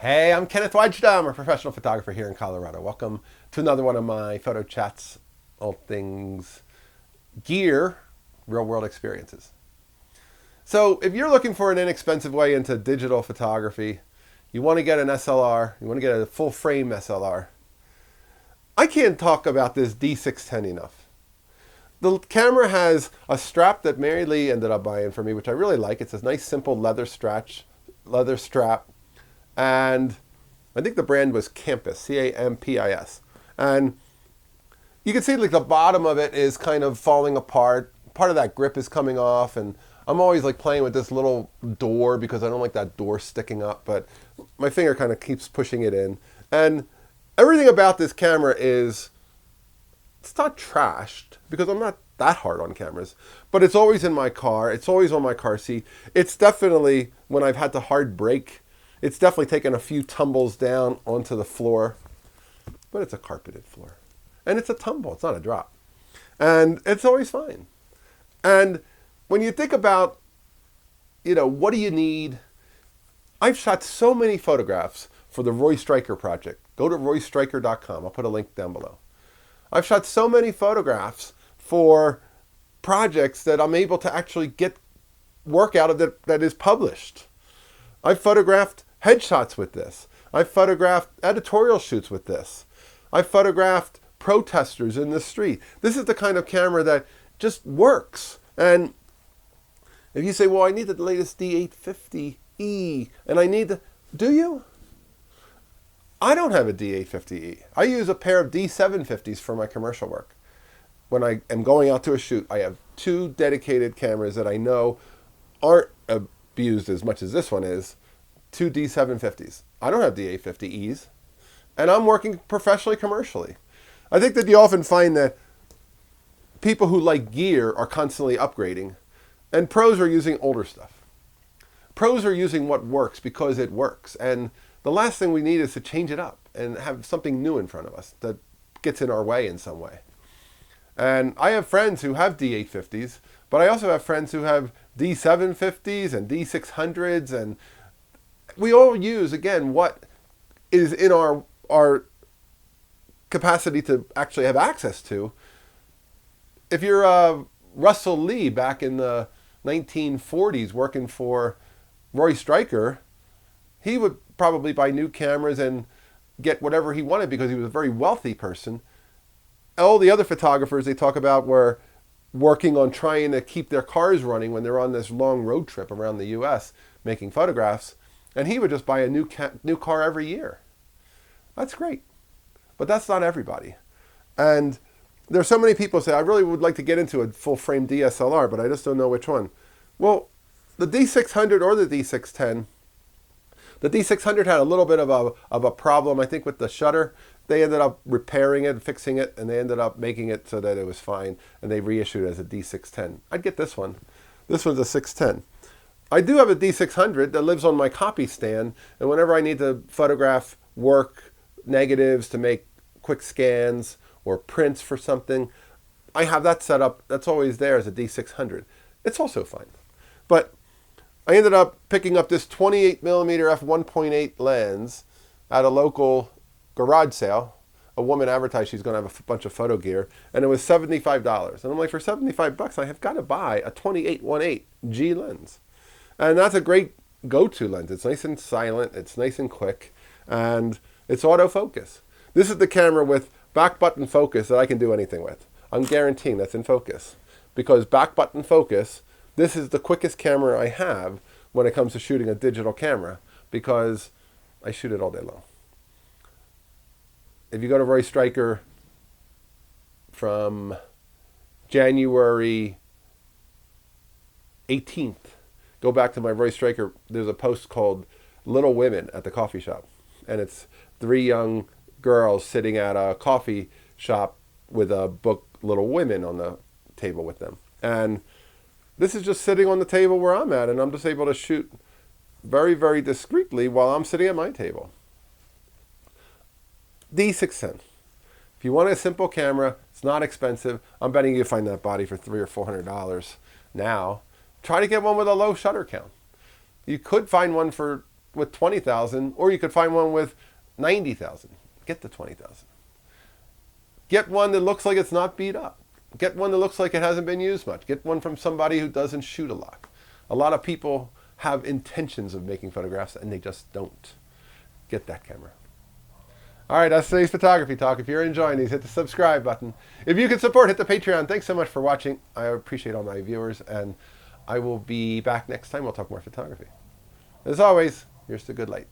Hey, I'm Kenneth Wajda. I'm a professional photographer here in Colorado. Welcome to another one of my photo chats, all things gear, real world experiences. So if you're looking for an inexpensive way into digital photography, you want to get an SLR, you want to get a full frame SLR, I can't talk about this D610 enough. The camera has a strap that Mary Lee ended up buying for me, which I really like. It's a nice simple leather strap. And I think the brand was Campus, Campis. And you can see like the bottom of it is kind of falling apart. Part of that grip is coming off, and I'm always like playing with this little door because I don't like that door sticking up, but my finger kind of keeps pushing it in. And everything about this camera is, it's not trashed because I'm not that hard on cameras, but it's always in my car. It's always on my car seat. It's definitely, when I've had to hard brake, it's definitely taken a few tumbles down onto the floor, but it's a carpeted floor. And it's a tumble, it's not a drop. And it's always fine. And when you think about, what do you need? I've shot so many photographs for the Roy Stryker project. Go to roystryker.com. I'll put a link down below. I've shot so many photographs for projects that I'm able to actually get work out of that is published. I've photographed headshots with this. I've photographed editorial shoots with this. I've photographed protesters in the street. This is the kind of camera that just works. And if you say, well, I need the latest D850E, and I need the, do you? I don't have a D850E. I use a pair of D750s for my commercial work. When I am going out to a shoot, I have two dedicated cameras that I know aren't abused as much as this one is. Two D750s. I don't have D850Es. And I'm working professionally, commercially. I think that you often find that people who like gear are constantly upgrading, and pros are using older stuff. Pros are using what works because it works. And the last thing we need is to change it up and have something new in front of us that gets in our way in some way. And I have friends who have D850s, but I also have friends who have D750s and D600s, and we all use, again, what is in our capacity to actually have access to. If you're Russell Lee back in the 1940s working for Roy Stryker, he would probably buy new cameras and get whatever he wanted because he was a very wealthy person. All the other photographers they talk about were working on trying to keep their cars running when they're on this long road trip around the U.S. making photographs. And he would just buy a new car every year. That's great. But that's not everybody. And there's so many people say, I really would like to get into a full-frame DSLR, but I just don't know which one. Well, the D600 or the D610, the D600 had a little bit of a problem, I think, with the shutter. They ended up repairing it, fixing it, and they ended up making it so that it was fine, and they reissued it as a D610. I'd get this one. This one's a 610. I do have a D600 that lives on my copy stand, and whenever I need to photograph work, negatives to make quick scans or prints for something, I have that set up. That's always there as a D600. It's also fine. But I ended up picking up this 28mm f1.8 lens at a local garage sale. A woman advertised she's going to have a bunch of photo gear, and it was $75. And I'm like, for $75, I have got to buy a 28-1.8 G lens. And that's a great go-to lens. It's nice and silent, it's nice and quick, and it's autofocus. This is the camera with back button focus that I can do anything with. I'm guaranteeing that's in focus. Because back button focus, this is the quickest camera I have when it comes to shooting a digital camera, because I shoot it all day long. If you go to Roy Stryker from January 18th, go back to my Roy Stryker, there's a post called Little Women at the Coffee Shop. And it's 3 young girls sitting at a coffee shop with a book, Little Women, on the table with them. And this is just sitting on the table where I'm at, and I'm just able to shoot very, very discreetly while I'm sitting at my table. D610. If you want a simple camera, it's not expensive. I'm betting you find that body for $300 or $400 now. Try to get one with a low shutter count. You could find one for with 20,000, or you could find one with 90,000. Get the 20,000. Get one that looks like it's not beat up. Get one that looks like it hasn't been used much. Get one from somebody who doesn't shoot a lot. A lot of people have intentions of making photographs and they just don't. Get that camera. All right, that's today's photography talk. If you're enjoying these, hit the subscribe button. If you can support, hit the Patreon. Thanks so much for watching. I appreciate all my viewers, and I will be back next time. We'll talk more photography. As always, here's to good light.